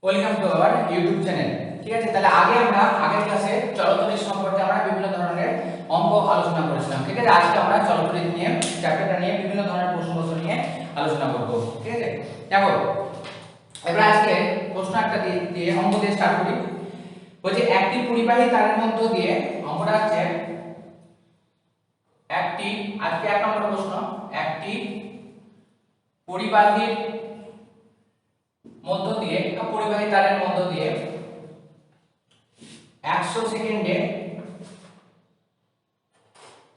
Welcome to our YouTube channel. ঠিক আছে, তাহলে আমরা আগের ক্লাসে চলতরিৎ সম্পর্কে আমরা বিভিন্ন ধরনের অঙ্ক আলোচনা করেছিলাম। ঠিক আছে, আজকে আমরা চলতরিৎ নিয়ে চ্যাপ্টারটা নিয়ে বিভিন্ন ধরনের প্রশ্ন নিয়ে আলোচনা করব। ঠিক আছে, দেখো এবার আজকে প্রশ্ন একটা দিয়ে অঙ্ক দিয়ে স্টার্ট করি। বলছে একটি পরিবাহী তারের মধ্য দিয়ে, অঙ্কটা হচ্ছে একটি, আজকে এক নম্বর প্রশ্ন, একটি পরিবাহীর মধ্য দিয়ে, পরিবাহী তারের মধ্য দিয়ে 100 সেকেন্ডে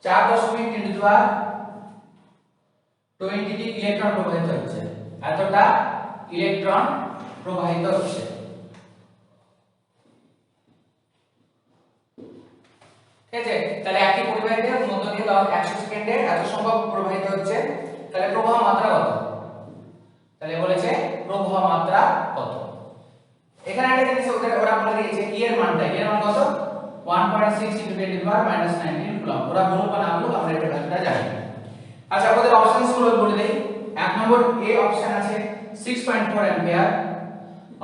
4.10⁻20টি ইলেকট্রন প্রবাহিত হচ্ছে। এতটা ইলেকট্রন প্রবাহিত হচ্ছে। ঠিক আছে, তাহলে একটি পরিবাহীর মধ্য দিয়ে 100 সেকেন্ডে এত সংখ্যক প্রবাহিত হচ্ছে। তাহলে প্রবাহ মাত্রা কত? তাহলে বলেছে প্রবাহ মাত্রা কত। এখানে একটা জিনিস ওরা বলে দিয়েছে ই এর মানটা, এর মান কত? 1.6 × 10⁻−19 কুলম্ব। ওরা বলুক বা না বলুক আমরা এটা ভ্যালুটা জানি। আচ্ছা, আমাদের অপশনস গুলো বলে দেই। এক নম্বর এ অপশন আছে 6.4 অ্যাম্পিয়ার,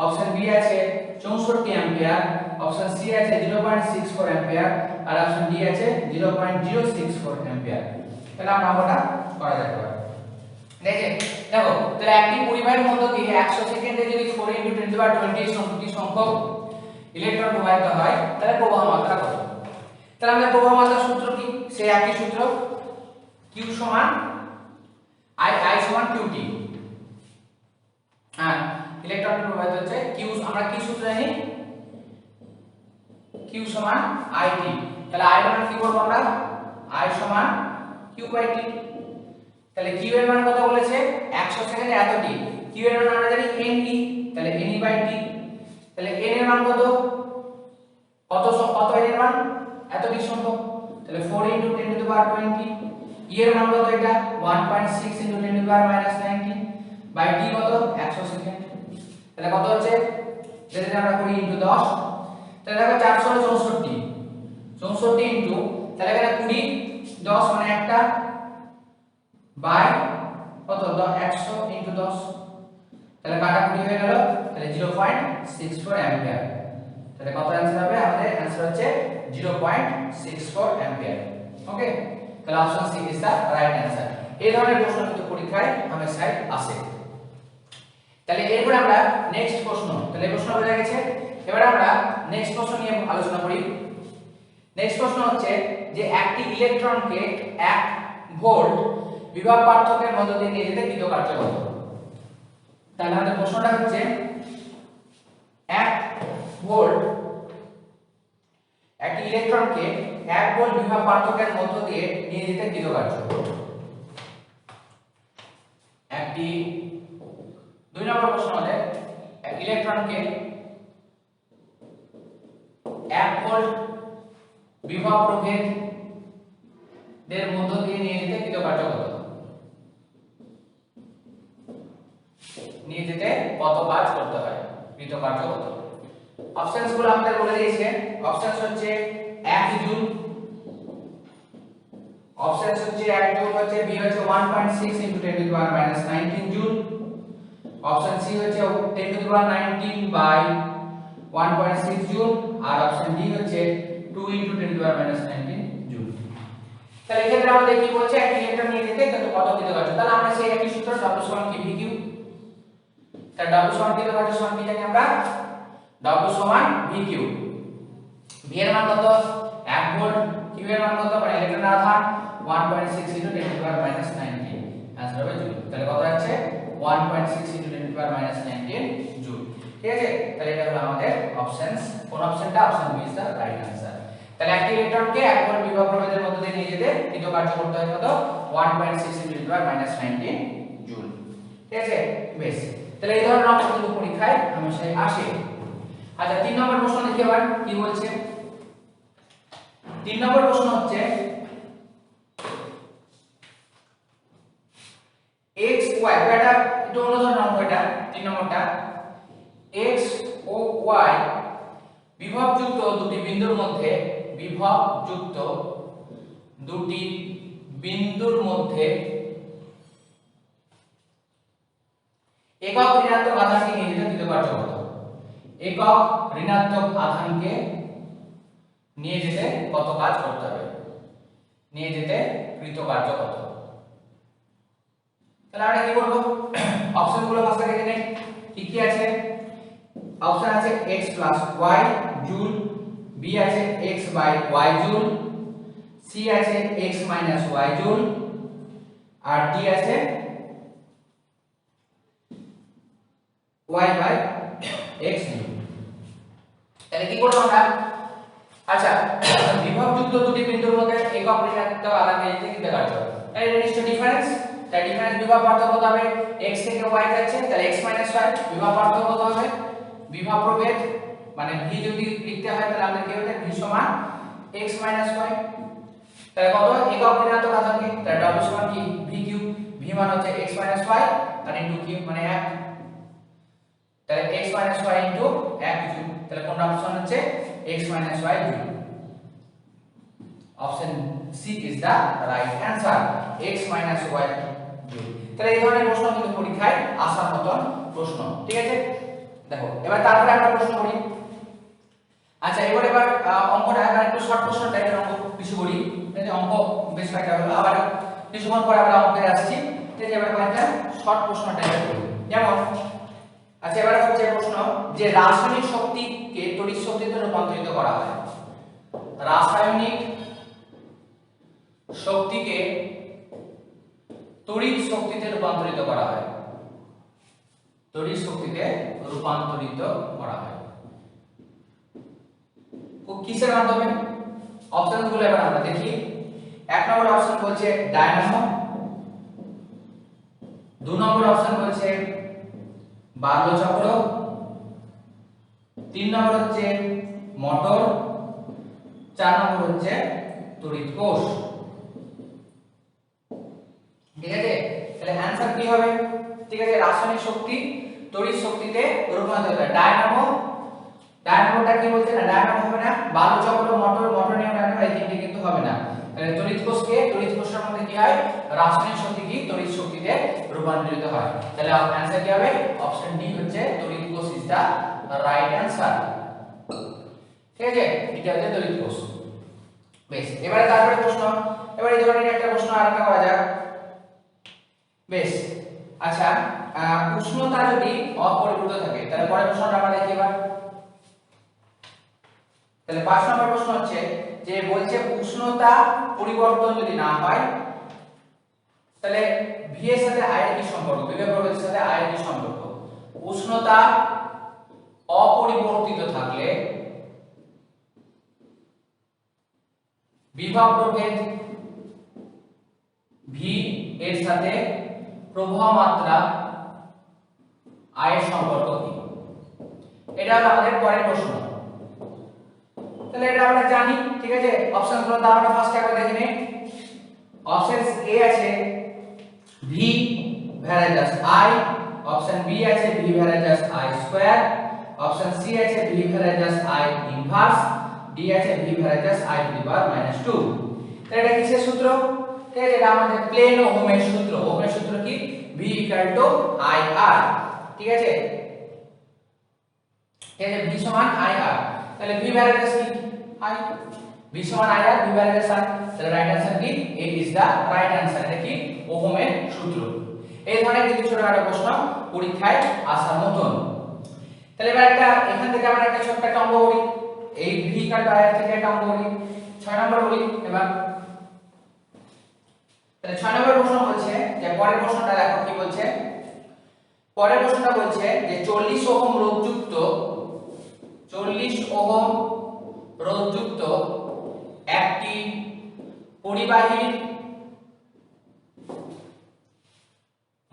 অপশন বি আছে 64 অ্যাম্পিয়ার, অপশন সি আছে 0.64 অ্যাম্পিয়ার, আর অপশন ডি আছে 0.064 অ্যাম্পিয়ার। তাহলে আমরা অঙ্কটা করা যেতে পারে। দেখো তাহলে একটি পরিবাহীর মধ্য দিয়ে 100 সেকেন্ডে যদি 4 × 10⁻20 সংখ্যক ইলেকট্রন প্রবাহিত হয়, তাহলে প্রবাহ মাত্রা কত? তাহলে আমাদের প্রবাহ মাত্রার সূত্র কি? সেই একই সূত্র, Q সমান I সমান QT। হ্যাঁ, ইলেকট্রন প্রবাহিত হচ্ছে Q, আমরা কি সূত্র জানি? Q সমান IT। তাহলে I সমান কি করব আমরা? I সমান Q/T। তাহলে Q এর মান কত বলেছে? 100 সেকেন্ডে এতটি। Q এর মান আমরা জানি NE, তাহলে NE/T। তাহলে N এর মান কত? কত N এর মান? এতটি সংখ্যক, তাহলে 4 × 10⁻20। E এর মান কত? এটা 1.6 × 10⁻−19 বাই T কত? 100 সেকেন্ড। তাহলে কত হচ্ছে? যদি আমরা করি * 10, তাহলে দেখো 464 ইনটু, তাহলে এখানে 20 10 মানে একটা বাই কত? 100 × 10, তাহলে কাটাকুটি হয়ে গেল, তাহলে 0.64 অ্যাম্পিয়ার। তাহলে কত অ্যানসার হবে? আমাদের অ্যানসার হচ্ছে 0.64 অ্যাম্পিয়ার। ওকে, তাহলে option C is the right answer. এই ধরনের প্রশ্ন কিন্তু পরীক্ষায় হামেশাই আসে। তাহলে এরপর আমরা নেক্সট প্রশ্ন, তাহলে এই প্রশ্ন বোঝা গেছে। এবার আমরা নেক্সট প্রশ্ন নিয়ে আলোচনা করি। নেক্সট প্রশ্ন হচ্ছে যে একটি ইলেকট্রনকে 1 ভোল্ট বিভব পার্থক্যের মধ্য দিয়ে নিয়ে যেতে কৃতকার্য কত? তাহলে আমাদের প্রশ্নটা হচ্ছে 1 ভোল্ট, একটি ইলেকট্রনকে 1 ভোল্ট বিভব পার্থক্যের মধ্য দিয়ে নিয়ে যেতে কৃতকার্য। একটি 2 নম্বর প্রশ্ন হচ্ছে ইলেকট্রনকে 1 ভোল্ট বিভব প্রভেদ এর মধ্য দিয়ে নিয়ে যেতে কৃতকার্য কত? নিয়ে যেতে কত কাজ করতে হয়, কৃতকার্য কত? অপশনস গুলো আমাদের বলে দিয়েছে। অপশনস হচ্ছে 1 জুল, অপশনস হচ্ছে 1 জুল হচ্ছে, বি হচ্ছে 1.6 × 10⁻−19 জুল, অপশন সি হচ্ছে 10⁻19/1.6 জুল, আর অপশন ডি হচ্ছে 2 × 10⁻−19 জুল। তাহলে এক্ষেত্রে আমাদের কি বলছে? এক ইলেকট্রন নিয়ে যেতে কত কৃতকার্য। তাহলে আমরা সেই একই সূত্র W সমান KVQ। তাহলে W সমান কৃতকার্য সমান কি জানি আমরা? W সমান VQ। V এর মান কত? 1 ভোল্ট। Q এর মান কত? মানে ইলেকট্রনের আধান 1.6 × 10⁻−19, आंसर হবে জুল। তাহলে কত আছে? 1.6 × 10⁻−19 জুল। ঠিক আছে, তাহলে এটা হলো আমাদের অপশনস। কোন অপশনটা? Option B is the right answer. তাহলে একটি ইলেকট্রনকে 1 ভোল্ট বিভব প্রভেদের মধ্য দিয়ে নিয়ে যেতে কৃতকার্য করতে হয় কত? 1.6 × 10⁻−19 জুল। ঠিক আছে, বেশ। তাহলে এই ধরনের অঙ্ক কিন্তু পরীক্ষায় হামেশাই আসে। আচ্ছা, 3 নম্বর প্রশ্ন দেখি আবার কি বলছে। 3 নম্বর প্রশ্ন হচ্ছে x y, এটা একটু অন্য ধরনের অঙ্ক। এটা 3 নম্বরটা x ও y বিভবযুক্ত দুটি বিন্দুর মধ্যে, বিভবযুক্ত দুটি বিন্দুর মধ্যে একক ঋণাত্মক আধানকে নিয়ে যেতে কৃতকার্য কত? একক ঋণাত্মক আধানকে নিয়ে যেতে কত কাজ করতে হবে, নিয়ে যেতে কৃতকার্য কত। তাহলে আমরা কি করব, অপশনগুলো ফার্স্টে দেখে নেই কি কি আছে। অপশন আছে x + y জুল, b আছে x / y জুল, c আছে x - y জুল, আর d আছে y/x জুল। তাহলে কি করব আমরা, আচ্ছা বিভবযুক্ত দুটি বিন্দুর মধ্যে একক ঋণাত্মক আধান নিয়ে যেতে কৃতকার্য, তাহলে এটা নিশ্চয় ডিফারেন্স। তাই ডিফারেন্স বিভব পার্থক্য কত হবে, x থেকে y যাচ্ছে তাহলে x - y, বিভব পার্থক্য কত হবে, বিভব প্রভেদ মানে v যদি লিখতে হয় তাহলে আমরা কি হবে v সমান x - y। তাহলে কত একক ঋণাত্মক আধানকে, তাহলে w সমান কি v কিউব, v মান হচ্ছে x - y আর ইনটু কিউব মানে 1, তাহলে x - y ইনটু 1 কিউব। তাহলে কোন অপশন হচ্ছে x - y joule. Option C is the right answer, x - y joule. তাহলে এই ধরনের প্রশ্ন কিন্তু পরীক্ষায় আসার মতন প্রশ্ন, ঠিক আছে। দেখো এবার তারপরে আমরা প্রশ্ন করি। আচ্ছা এবার অঙ্কটা এবার একটু শর্ট প্রশ্ন টাইপের অঙ্ক কিছু করি, এই যে অঙ্ক বেশ কয়েকটা হলো, আবার কিছুক্ষণ পরে আমরা অঙ্কে আসছি। এই যে এবার কয়েকটা শর্ট প্রশ্ন টাইপের করি। যেমন আচ্ছা এবার হচ্ছে প্রশ্ন যে রাসায়নিক শক্তিকে তড়িৎ শক্তিতে রূপান্তরিত করা হয়, রাসায়নিক শক্তিকে তড়িৎ শক্তিতে রূপান্তরিত করা হয়, তড়িৎ শক্তিতে রূপান্তরিত করা হয় কিসের মাধ্যমে। অপশনগুলো এবার আমরা দেখি। 1 নম্বর অপশন বলছে ডায়নামো, 2 নম্বর অপশন বলছে বার্লো চক্র, 3 নম্বর হচ্ছে মোটর, 4 নম্বর হচ্ছে তড়িৎ কোষ। ঠিক আছে, তাহলে অ্যানসার কি হবে, ঠিক আছে রাসায়নিক শক্তি তড়িৎ শক্তিতে রূপান্তরিত হয়। ডায়নামোটা কি বলছে না, ডায়নামো হবে না, বার্লো চক্র, মোটর নিয়ে ডায়নামো এই তিনটি কিন্তু হবে না। তাহলে তড়িৎ কোষের মধ্যে কি হয়, রাসায়নিক শক্তি কি তড়িৎ শক্তিতে রূপান্তরিত হয়। তাহলে অ্যানসার কি হবে, অপশন ডি হচ্ছে তড়িৎ কোষ ইজ দা রাইট অ্যানসার। ঠিক আছে, এটা হচ্ছে তড়িৎ কোষ। বেশ, এবারে তারপরে প্রশ্ন, এবারে এই ধরনের একটা প্রশ্ন আরেকটা করা যাক। বেশ, আচ্ছা উষ্ণতা যদি অপরিবর্তিত থাকে তাহলে পরের প্রশ্নটা আমরা দেখি এবার। তাহলে 5 নম্বর প্রশ্ন হচ্ছে যে বলছে উষ্ণতা পরিবর্তন যদি না হয় তাহলে v এর সাথে i এর কি সম্পর্ক, বিভব প্রভেদের সাথে i এর কি সম্পর্ক। উষ্ণতা অপরিবর্তিত থাকলে বিভব প্রভেদ v এর সাথে প্রবাহ মাত্রা i এর সম্পর্ক কি, এটা হলো আমাদের পরের প্রশ্ন। তাহলে এটা আমরা জানি, ঠিক আছে। অপশনগুলো দাও আমরা ফার্স্ট একবার দেখে নেই। অপশন এ আছে v versus i, option B আছে v versus i square, option C আছে v versus i inverse, D আছে v versus i to the power -2। তাহলে এটা কিসের সূত্র, ঠিক আছে, এটা আমাদের প্লেন ওহমের সূত্র। ওহমের সূত্র কি, v IR, ঠিক আছে, ঠিক আছে, v সমান IR। তাহলে v ভ্যারাজাস কি i, v সমান IR, v ভ্যারাজাস i। তাহলে রাইট आंसर কি, এ ইজ দা রাইট आंसर। এটা কি ওহমের সূত্র। এই ধরনের কিছু ছোটখাটো প্রশ্ন পরীক্ষায় আসার মতন। তাহলে এবার একটা এখান থেকে আমরা একটা ছোট্ট একটা অঙ্ক করি, এই v IR থেকে একটা অঙ্ক করি। 6 নম্বর করি এবার। তাহলে 6 নম্বর প্রশ্ন বলছে যে পরের প্রশ্নটা দেখো কি বলছে। পরের প্রশ্নটা বলছে যে 40 ওহম রোধযুক্ত 40 ওহম রোধযুক্ত একটি পরিবাহীর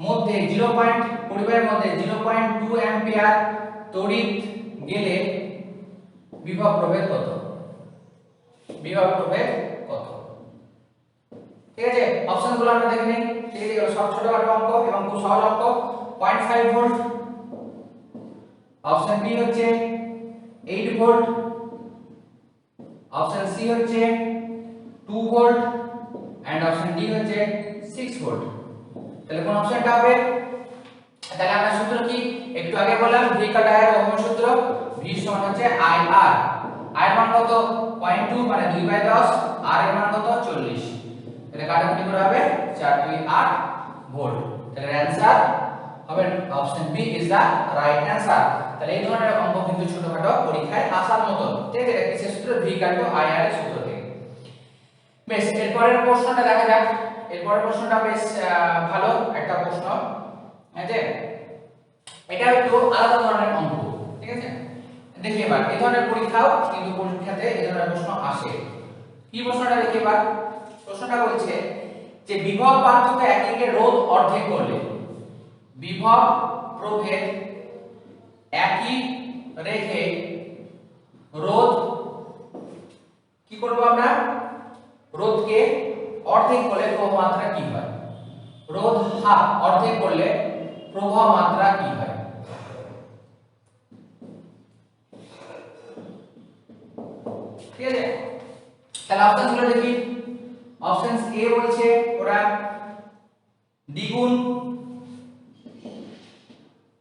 মধ্যে 0.2 অ্যাম্পিয়ার তড়িৎ গেলে বিভব প্রভেদ কত, বিভব প্রভেদ কত। ঠিক আছে, অপশনগুলো আমরা দেখে নেই। ঠিক আছে, এগুলো সব ছোটখাটো অঙ্ক এবং খুব সহজ অঙ্ক। 0.5 ভোল্ট, অপশন বি হচ্ছে 8 ভোল্ট, অপশন সি হচ্ছে 2 ভোল্ট এন্ড অপশন ডি হচ্ছে 6 ভোল্ট। তাহলে কোন অপশনটা হবে, তাহলে আমরা সূত্র কি একটু আগে বললাম, v IR ওহমের সূত্র, v সমান হচ্ছে আই আর, আই এর মান কত 0.2 মানে 2/10, আর এর মান কত 40, তাহলে কাটাকুটি করে হবে 4 2 8 ভোল্ট। তাহলে অ্যানসার হবে option B is the right answer. তাহলে এই ধরনের অঙ্ক কিন্তু ছোটখাটো পরীক্ষায় আসার মতো, ঠিক আছে? এটা কিসের সূত্র? ভি ইকুয়াল টু আই আর এর সূত্র থেকে। বেশ, এরপরের প্রশ্নটা দেখা যাক। এরপরের প্রশ্নটা বেশ ভালো একটা প্রশ্ন, ঠিক আছে? এটা একটু আলাদা ধরনের অঙ্ক, ঠিক আছে? দেখি এবার এই ধরনের পরীক্ষাও কিন্তু পরীক্ষাতে এই ধরনের প্রশ্ন আসে। কি প্রশ্নটা দেখি এবার। প্রশ্নটা বলছে যে বিভব পার্থক্য এককে রোধ অর্ধেক করলে, বিভব প্রভেদ একই রেখে রোধ কি করব আমরা? রোধকে অর্ধেক করলে প্রবাহ মাত্রা কি হয়? রোধ হাফ অর্ধেক করলে প্রবাহ মাত্রা কি হয়? ঠিক আছে, তাহলে অপশন গুলো দেখি। অপশন এ বলছে ওরা দ্বিগুণ,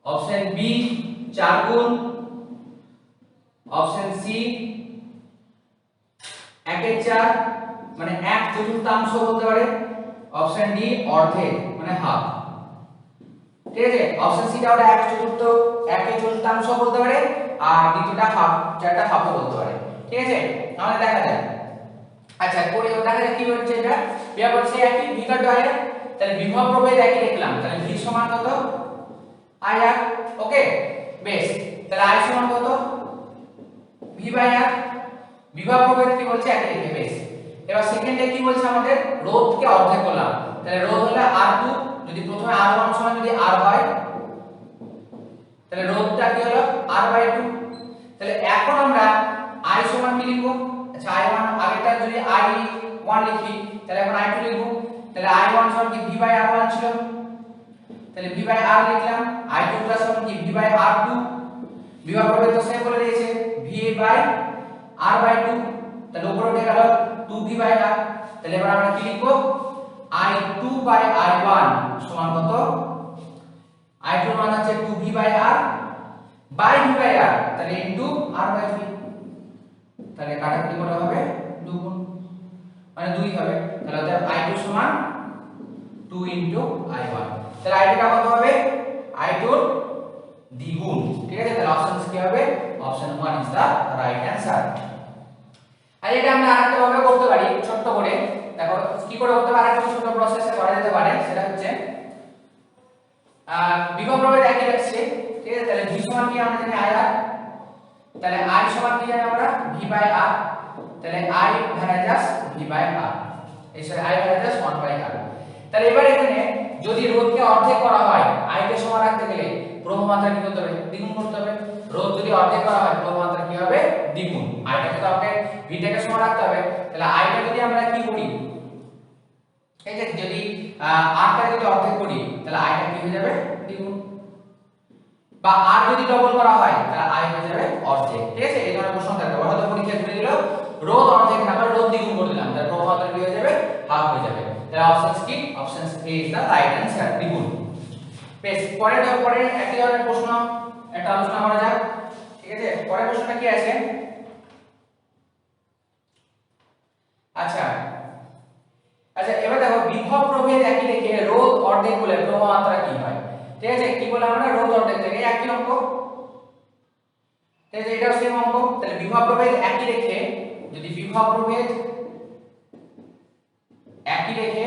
অপশন বি 4 গুণ, অপশন সি 1/4 মানে 1/4 বলতে পারে, অপশন ডি অর্ধেক মানে হাফ, ঠিক আছে? অপশন সি টা ওটা 1/4 বলতে পারে, আর দ্বিতীয়টা হাফ, চারটা হাফ বলতে পারে, ঠিক আছে? আমাদের দেখা যাক। আচ্ছা করে দেখা যাক কি হচ্ছে। এটা বিভব হচ্ছে একই, ভি ইকুয়াল টু আই আর, তাহলে বিভব প্রভেদ একই লিখলাম, তাহলে ভি সমান কত? আই আর। ওকে, বেশ, তাহলে আই সমান কত? ভি বাই আর। বিভব প্রভেদ কি বলছে? একই লিখে। বেশ, এবার সেকেন্ডে কি বলছে আমাদের? রোধকে অর্ধেক করলাম, তাহলে রোধ হলো R2, যদি প্রথমে R1 সমান যদি R হয়, তাহলে রোধটা কি হলো? R/2। তাহলে এখন আমরা I সমান কি লিখব? আচ্ছা I1 আগেরটা যদি I1 লিখি, তাহলে এখন I2 লিখব। তাহলে I1 সমান কি V/R1 ছিল, তাহলে V/R লিখলাম। I2 সমান কি V/R2, বিভব প্রভেদ তো সেম বলে দিয়েছে V/R/2, তাহলে উপরে উঠে গেল 2V/R। তাহলে এবার আমরা কি লিখব? I2/I1 সমান কত? I2 এর মান হচ্ছে 2V/R বাই V/R, তাহলে ইনটু R/V, তাহলে কাটাকুটি করা হবে 2 গুণ মানে 2 হবে, তাহলে অতএব I2 সমান 2 ইনটু I1। তাহলে I2 টা কত হবে? I2 এর দ্বিগুণ, ঠিক আছে? তাহলে অপশন কি হবে? Option 1 is the right answer. আর এটা আমরা আরেকটা ভাবে করতে পারি, ছোট করে দেখো কি করে করতে পারি। আরেকটা ছোট প্রসেসে করা যেতে পারে, সেটা হচ্ছে বিভব প্রভেদ একই রাখছে, ঠিক আছে? তাহলে ভি সমান কি আমরা জানি আই আর, তাহলে আই সমান কি জানি আমরা? V/R, তাহলে I ভ্যারাজাস V/R, এই সরি I ভ্যারাজাস 1/R। তাহলে এবার এখানে যদি রোধকে অর্ধেক করা হয়, I কে সমান রাখতে গেলে প্রবাহ মাত্রা কি করতে হবে? দ্বিগুণ করতে হবে। রোধ যদি অর্ধেক করা হয়, প্রবাহ মাত্রা কি হবে? দ্বিগুণ। I টাকে তো আমাকে V টাকে সমান রাখতে হবে, তাহলে I টা যদি আমরা কি করি, এই যে যদি R টা যদি অর্ধেক করি, তাহলে I টা কি হয়ে যাবে? দ্বিগুণ। বা R যদি ডবল করা হয়, তাহলে I হয়ে যাবে অর্ধেক, ঠিক আছে? এই ধরনের প্রশ্ন থাকবে। হয়তো পরীক্ষা ঘুরে দিল রোধ অর্ধেক না করে রোধ দ্বিগুণ করে দিলাম, তাহলে প্রবাহ মাত্রা কি হয়ে যাবে? হাফ হয়ে যাবে। তাহলে অপশন কি? Option A is the right answer, দ্বিগুণ। বেশ, পরে একই ধরনের প্রশ্ন একটা আলোচনা করা যাক, ঠিক আছে? পরের প্রশ্নটা কি আছে? আচ্ছা আচ্ছা এবার দেখো বিভব প্রভেদ একই রেখে রোধ অর্ধেক করলে প্রবাহ মাত্রা কি হয়? ঠিক আছে, কি বলে আমরা? রোধ অর্ধেক থেকে একই অঙ্ক, ঠিক আছে? এটাও সেম অঙ্ক। তাহলে বিভব প্রভেদ একই রেখে, যদি বিভব প্রভেদ একই রেখে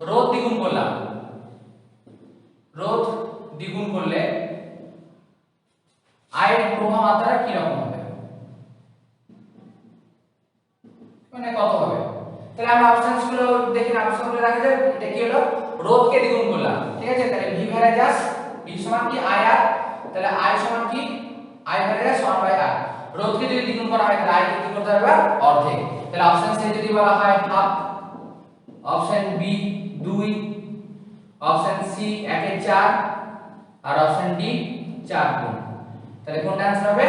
রোধ দ্বিগুণ করলাম, রোধ দ্বিগুণ করলে I এর প্রবাহ মাত্রা কি রকম হবে, মানে কত হবে? তাহলে আমরা অপশনস গুলো দেখি, অপশন গুলো দেখা যায়। এটা কি হলো? রোধকে দ্বিগুণ করলাম, ঠিক আছে? তাহলে V ভ্যারাজাস V সমান কি I R, তাহলে I সমান কি I ভ্যারাজাস 1/R। রোধকে যদি দ্বিগুণ করা হয়, তাহলে I কে কি করতে হবে? অর্ধেক। তাহলে অপশন সি যদি বলা হয় half, option B 2, option C 1/4, আর অপশন ডি 4 গুণ। তাহলে কোনটা आंसर হবে?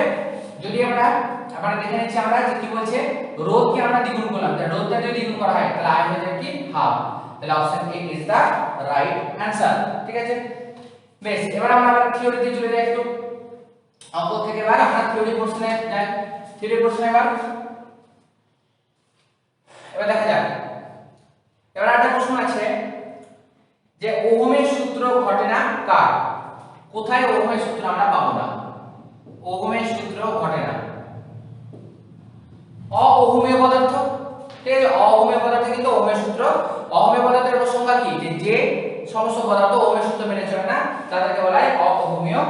যদি আমরা দেখে নিচ্ছি আমরা যে কি বলছে, রোধকে আমরা দ্বিগুণ করলাম, তাহলে রোধটা যদি দ্বিগুণ করা হয়, তাহলে I হয়ে যাবে কি হাফ। তাহলে option A is the right answer, ঠিক আছে? বেশ, এবার আমরা আবার থিওরিতে চলে যাই একটু। অঙ্ক থেকে এবার আমরা থিওরি পোরশনে যাই। থিওরি পোরশনে এবার দেখা যাক। এবার একটা প্রশ্ন আছে যে ওহমের সূত্র ঘটে না কার? কোথায় ওহমের সূত্র আমরা পাবো না? ওহমের সূত্র ঘটে না অওহমীয় পদার্থ। ঠিক আছে, অওহমীয় পদার্থ কিন্তু ওহমের সূত্র। অওহমীয় পদার্থের উপসংজ্ঞা কি? যে সমস্ত পদার্থ ওহমের সূত্র মেনে চলে না তাদেরকে বলা হয় অওহমীয়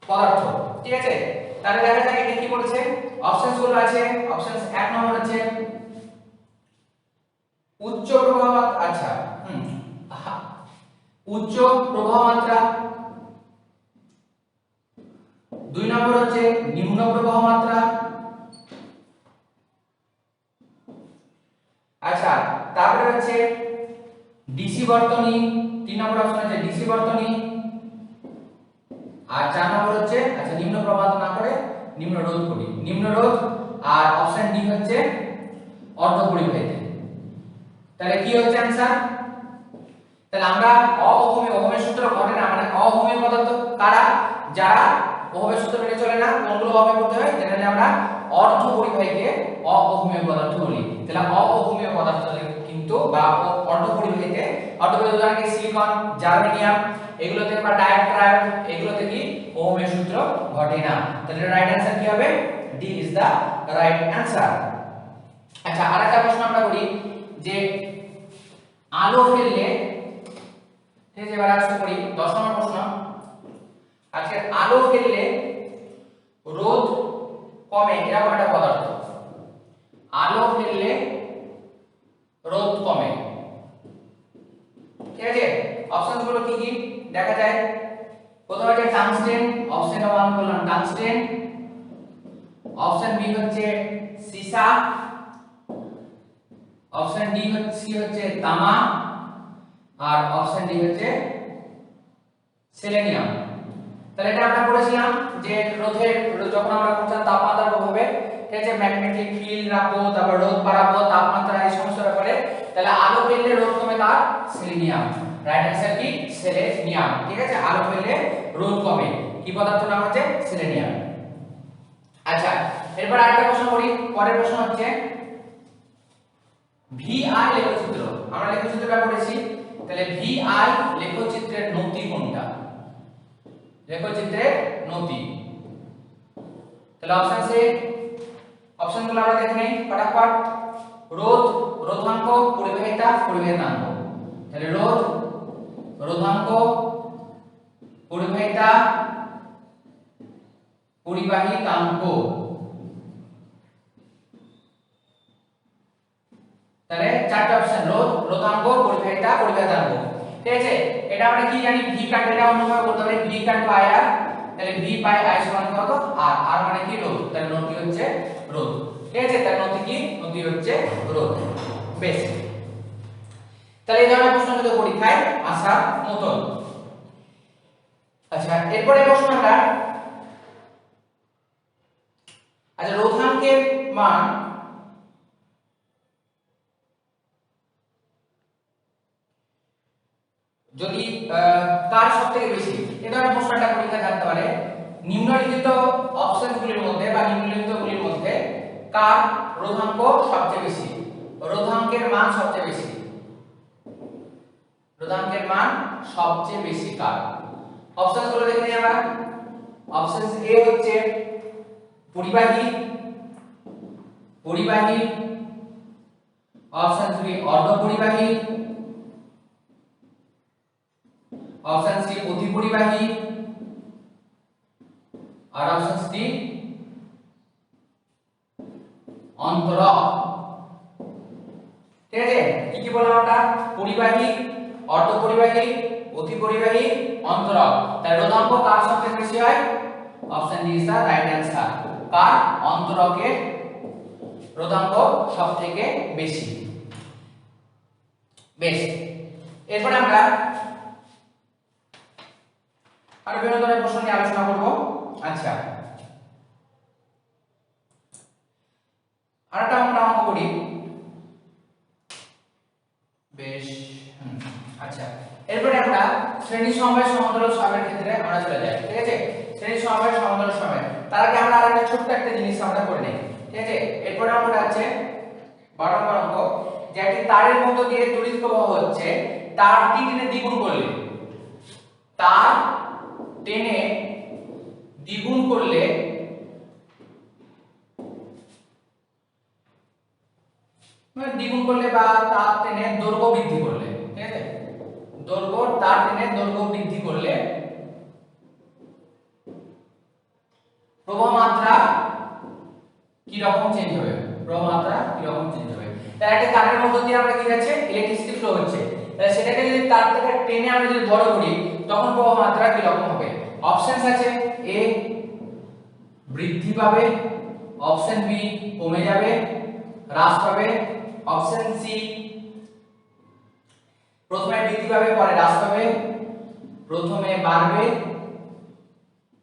পদার্থ। ঠিক আছে, তাহলে দেখা যাক এটা কি বলেছে। অপশনস গুলো আছে। অপশনস 1 নম্বর হচ্ছে উচ্চ প্রবাহ মাত্রা। আচ্ছা, উচ্চ প্রবাহ মাত্রা। 2 নম্বর হচ্ছে নিম্ন প্রবাহ মাত্রা। আচ্ছা, তারপরে হচ্ছে ডিসি বর্তনী। 3 নম্বর অপশন আছে ডিসি বর্তনী। আর 4 নম্বর হচ্ছে আচ্ছা নিম্ন প্রবাহ না করে নিম্ন রোধ করি, নিম্ন রোধ। আর অপশন ডি হচ্ছে অর্ধ পরিবাহিত। তাহলে কি হচ্ছে आंसर? তাহলে আমরা ওহমের সূত্র ঘটে না মানে অওহমীয় পদার্থ কারা? যারা ওহমের সূত্র মেনে চলে না। কোনগুলো হবে করতে হয়? জেনারেলি আমরা অর্ধ পরিবাহীকে অওহমীয় পদার্থ বলি। তাহলে অওহমীয় পদার্থ কিন্তু বা অর্ধ পরিবাহীতে, অর্ধ পরিবাহী উদাহরণ কি সিলিকন, জার্মেনিয়াম, এগুলোতে বা ডায়াট্রাইড, এগুলোতে কি ওহমের সূত্র ঘটে না। তাহলে রাইট आंसर কি হবে? D is the right answer. আচ্ছা, আরেকটা প্রশ্ন আমরা করি যে আলো ফেললে, ঠিক আছে, এবার আসতে করি 10 নম্বর প্রশ্ন। আজকে আলো ফেললে রোধ কমে এরকম একটা পদার্থ। আলো ফেললে রোধ কমে। ঠিক আছে, অপশন গুলো কি কি দেখা যায়। প্রথমে আছে টাংস্টেন, অপশন 1 বললাম টাংস্টেন। অপশন বি হচ্ছে সীসা। অপশন ডি সি হচ্ছে তামা। আর অপশন ডি হচ্ছে সেলেনিয়াম। তাহলে এটা আমরা পড়েছিলাম যে রোধের যখন আমরা করছিলাম তাপমাত্রার প্রভাবে, ঠিক আছে, ম্যাগনেটিক ফিল্ড রাখবো, তারপর রোধ বাড়াবো, তাপমাত্রা, এই সমস্ত ব্যাপারে। তাহলে আলো ফেললে রোধ কমে তার সেলেনিয়াম। রাইট आंसर কি সেলেনিয়াম। ঠিক আছে, আলো ফেললে রোধ কমে। কি পদার্থের নাম হচ্ছে সেলেনিয়াম। আচ্ছা, এরপর আরেকটা প্রশ্ন করি। পরের প্রশ্ন হচ্ছে ভিআই লেখচিত্র। আমরা লেখচিত্রটা পড়েছি। তাহলে ভিআই লেখচিত্রের নতি কোনটা? লেখচিত্রের নতি। তাহলে অপশন সি, অপশনগুলো আমরা দেখে নেই ফটাফট। রোধ, রোধাঙ্ক, পরিবাহিতা, পরিবাহিতাঙ্ক। তাহলে রোধ, রোধাঙ্ক, পরিবাহিতা, পরিবাহিতাঙ্ক। তাহলে চারটি অপশন রোধ, রোধাঙ্ক, পরিবাহিতা, পরিবাহিতাঙ্ক। ঠিক আছে, এটা আমরা কি জানি? ভি কাট, এটা অন্যভাবে বলতে পারি ভি কাট বাই আর। তাহলে ভি বাই আই সমান কত? আর আর মানে কি? রোধ। তাহলে নতি হচ্ছে রোধ। ঠিক আছে, তাহলে নতি কি? নতি হচ্ছে রোধ। বেশ, তাহলে এই ধরনের প্রশ্ন কিন্তু পরীক্ষায় আসার মতন। আচ্ছা, এরপরে প্রশ্ন আমরা, আচ্ছা রোধাঙ্কের মান যদি কার সবথেকে বেশি, এই ধরনের প্রশ্নটা পরীক্ষায় থাকতে পারে। নিম্নলিখিত অপশনগুলির মধ্যে বা নিম্নলিখিতগুলির মধ্যে কার রোধাঙ্ক সবচেয়ে বেশি? রোধাঙ্কের মান সবচেয়ে বেশি, রোধাঙ্কের মান সবচেয়ে বেশি কার? অপশনগুলো দেখে নিই আমরা। অপশন এ হচ্ছে পরিবাহী, পরিবাহী। অপশন বি অর্ধ পরিবাহী। অপশন সি অতি পরিবাহী। আর অপশন ডি অন্তরক। ঠিক আছে, কি কি বললাম আমরা? পরিবাহী, অর্ধ পরিবাহী, অতি পরিবাহী, অন্তরক। তাহলে রোধাঙ্ক কার সবচেয়ে বেশি হয়? Option D is the right answer. কার? অন্তরকের রোধাঙ্ক সবথেকে বেশি। বেশ, এরপর আমরা আর বিভিন্ন ধরনের প্রশ্ন নিয়ে আলোচনা করব। আচ্ছা, আরেকটা আমরা অঙ্ক করি। বেশ, আচ্ছা, এরপরে আমরা শ্রেণী সমবায় সমান্তরাল সাবের ক্ষেত্রে আমরা চলে যাই। ঠিক আছে, শ্রেণী সমবায় সমতল সমবায়। তার আগে আমরা আরেকটা ছোট্ট একটা জিনিস আমরা করে নেই, ঠিক আছে? এরপর আমরা আছে 12 নম্বর অঙ্ক, যে একটি তারের মধ্য দিয়ে তড়িৎ প্রবাহ হচ্ছে, তারটি টেনে দ্বিগুণ করলে, তার টেনে দ্বিগুণ করলে দ্বিগুণ করলে বা তার টেনে দৈর্ঘ্য বৃদ্ধি করলে, ঠিক আছে? দৈর্ঘ্য, তার টেনে দৈর্ঘ্য বৃদ্ধি করলে প্রবাহ মাত্রা কি রকম চেঞ্জ হবে? প্রবাহ মাত্রা কি রকম চেঞ্জ হবে? তাহলে একটা তারের মধ্য দিয়ে আমরা কি যাচ্ছে, ইলেকট্রিসিটি ফ্লো হচ্ছে, তাহলে সেটাকে যদি তার থেকে টেনে আমরা যদি বড় করি তখন প্রবাহ মাত্রা কি রকম হবে? অপশনস আছে, এ বৃদ্ধি পাবে, অপশন বি কমে যাবে, হ্রাস পাবে, অপশন সি প্রথমে বৃদ্ধি পাবে পরে হ্রাস পাবে, প্রথমে বাড়বে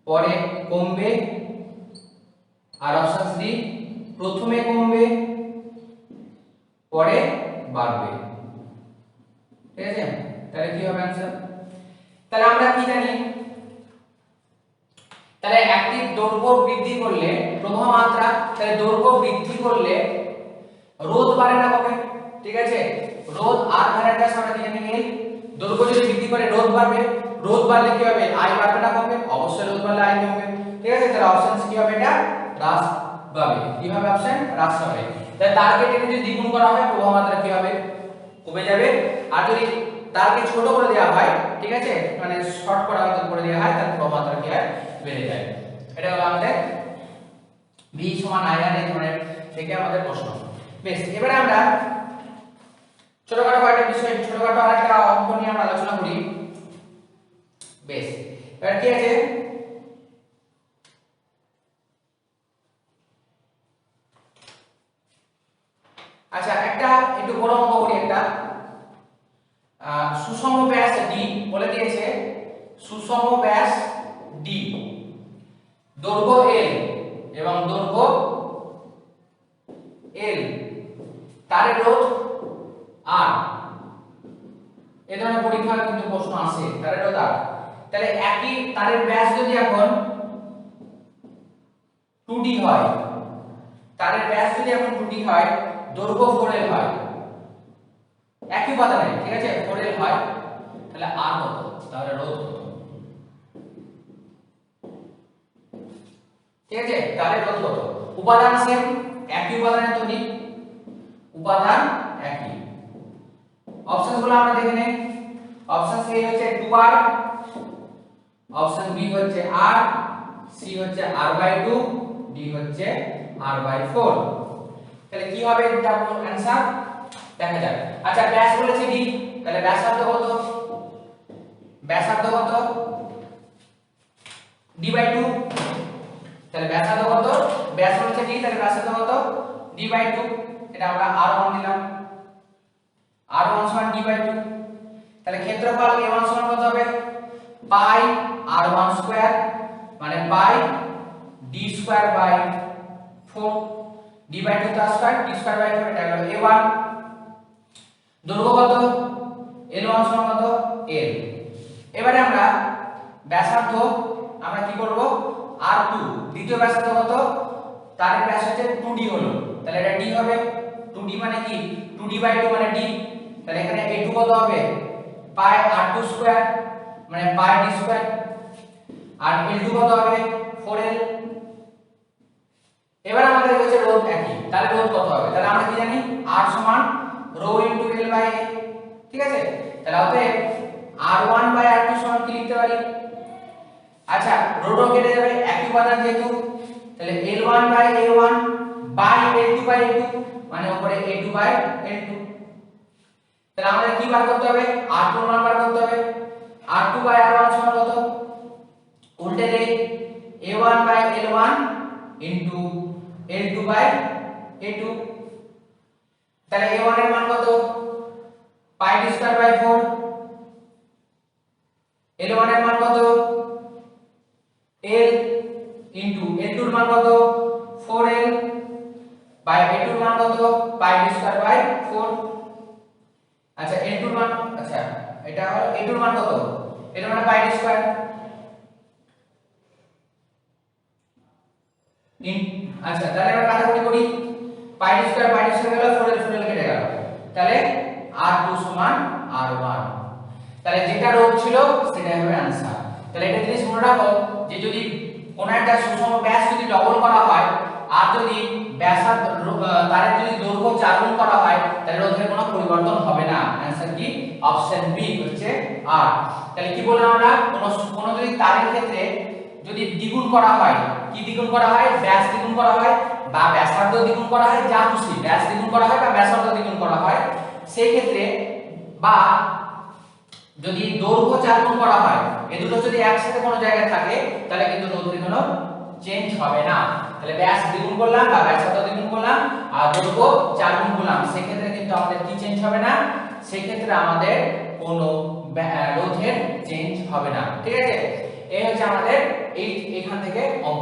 পরে কমবে, আর অপশন ডি প্রথমে কমবে পরে বাড়বে। ঠিক আছে, তাহলে কি হবে आंसर? তাহলে আমরা কি জানি, তাহলে একটি দৈর্ঘ্য বৃদ্ধি করলে প্রবাহ মাত্রা, তাহলে দৈর্ঘ্য বৃদ্ধি করলে রোধ বাড়ে না কমে? ঠিক আছে, রোধ আর ভ্যারাইটাস আমরা কি জানি এল, দৈর্ঘ্য যদি বৃদ্ধি করে রোধ বাড়বে, রোধ বাড়লে কি হবে? আই বাড়বে না কমবে? অবশ্যই রোধ বাড়লে আই কমবে। ঠিক আছে, তাহলে অপশন কি হবে? এটা হ্রাস পাবে। কি হবে অপশন? হ্রাস পাবে। তাহলে তারকে টেনে যদি দ্বিগুণ করা হয় প্রবাহ মাত্রা কি হবে? কমে যাবে। আর যদি তারকে ছোট করে দেওয়া হয়, ঠিক আছে, মানে শর্ট করা করে দেওয়া হয়, তাহলে প্রবাহ মাত্রা কি হয়? বেড়ে যায়। এটা হলো আমাদের বি সমান আয়রন এই ধরনের থেকে আমাদের প্রশ্ন। বেশ, এবারে আমরা ছোটখাটো কয়েকটা বিষয়, ছোটখাটো আরেকটা অঙ্ক নিয়ে আমরা আলোচনা করি। বেশ, এবার কি আছে, আচ্ছা একটা একটু বড় অঙ্ক করি একটা। সুষম ব্যাস ডি বলে দিয়েছে, সুষম ব্যাস ডি, দৈর্ঘ্য এল এবং দৈর্ঘ্য এল, তারের রোধ আর, এই ধরনের পরীক্ষা কিন্তু প্রশ্ন আসে, তারের রোধ আর। তাহলে একই তারের ব্যাস যদি এখন 2d হয়, তারের ব্যাস যদি এখন 2d হয়, দৈর্ঘ্য 4l হয়, একই উপাদানে, ঠিক আছে, 4l হয়, তাহলে আর কত? তাহলে রোধ কত? ঠিক আছে, তাহলে রোধ কত? উপাদান সেম, একই উপাদানে তৈরি, উপাদান একই। অপশনগুলো আমরা দেখে নেই। অপশন এ হচ্ছে 2r, অপশন বি হচ্ছে r, সি হচ্ছে r/2, ডি হচ্ছে r/4। তাহলে কি হবে এটা आंसर দেখা যাক। আচ্ছা ব্যাস বলেছে ডি, তাহলে ব্যাসার্ধ কত? ব্যাসার্ধ কত? d/2। তাহলে ব্যাসার্ধ কত? ব্যাস বলেছে ডি, তাহলে ব্যাসার্ধ কত? d/2। এটা আমরা r1 দিলাম, r1 সমান d/2। তাহলে ক্ষেত্রফল a1 সমান কত হবে? পাই r1 স্কয়ার, মানে পাই d স্কয়ার বাই 4, d/2 তার স্কয়ার, d স্কয়ার বাই 4, এটা হলো a1। দৈর্ঘ্য কত? l1 সমান কত? l। এবারে আমরা ব্যাসার্ধ আমরা কি করব? r2, দ্বিতীয় ব্যাসার্ধ কত? তারের ব্যাস হচ্ছে 2d হলো, তাহলে এটা d হবে। 2d মানে কি? 2d/2 মানে d, তাহলে এখানে a2 কত হবে? পাই r2 স্কয়ার, মানে পাই d স্কয়ার, আর l2 কত হবে? 4l। এবার আমাদের হচ্ছে রোধ একই, তাহলে রোধ কত হবে? তাহলে আমরা কি জানি? r সমান rho into l by a, ঠিক আছে? তাহলে অতএব r1 বাই r2 সমান কি লিখতে পারি? আচ্ছা রো কেটে যাবে, একই উপাদান যেহেতু, তাহলে l1 by a1 by l2 by a2, মানে উপরে a2 বাই l2। তাহলে আমাদের কি বার করতে হবে? r2 মান বার করতে হবে। r2 বাই r1 সমান কত? উল্টে দেই, a1 by l1 into l2 by a2। তাহলে a1 এর মান কত? পাই d স্কয়ার বাই 4, l1 এর মান কত? l ইনটু l2 এর মান কত? 4l বাই a2 এর মান কত? পাই d স্কয়ার বাই 4। আচ্ছা l2 এর মান, আচ্ছা এটা হলো a2 এর মান কত? এর মানে পাই d স্কয়ার, আচ্ছা তাহলে আমরা কাটাকুটি করি, পাই স্কয়ার গেল, 4 এর কেটে গেল, তাহলে r2 সমান r1। তাহলে যেটা রোধ ছিল সেটাই হবে आंसर। তাহলে এটা জিনিস মনে রাখো যে যদি কোন একটা সুষম ব্যাস যদি ডবল করা হয় আর যদি ব্যাসার্ধ তারের যদি দৈর্ঘ্য 4 গুণ করা হয় তাহলে রোধের কোনো পরিবর্তন হবে না। आंसर কি অপশন বি হচ্ছে আর। তাহলে কি বললাম আমরা, কোন যদি তারের ক্ষেত্রে যদি দ্বিগুণ করা হয়, কি দ্বিগুণ করা হয়, ব্যাস দ্বিগুণ করা হয় বা ব্যাসার্ধ দ্বিগুণ করা হয়, যা খুশি ব্যাস দ্বিগুণ করা হয় বা ব্যাসার্ধ দ্বিগুণ করা হয়, সেই ক্ষেত্রে বা যদি দৈর্ঘ্য 4 গুণ করা হয়, এই দুটো যদি একসাথে কোনো জায়গায় থাকে তাহলে কিন্তু রোধের কোনো চেঞ্জ হবে না। তাহলে ব্যাস দ্বিগুণ করলাম বা ব্যাসার্ধ দ্বিগুণ করলাম আর দৈর্ঘ্য 4 গুণ করলাম, সেই ক্ষেত্রে কিন্তু আমাদের কি চেঞ্জ হবে না, সেই ক্ষেত্রে আমাদের কোনো রোধের চেঞ্জ হবে না। ঠিক আছে, এই হচ্ছে আমাদের এখান থেকে অঙ্ক।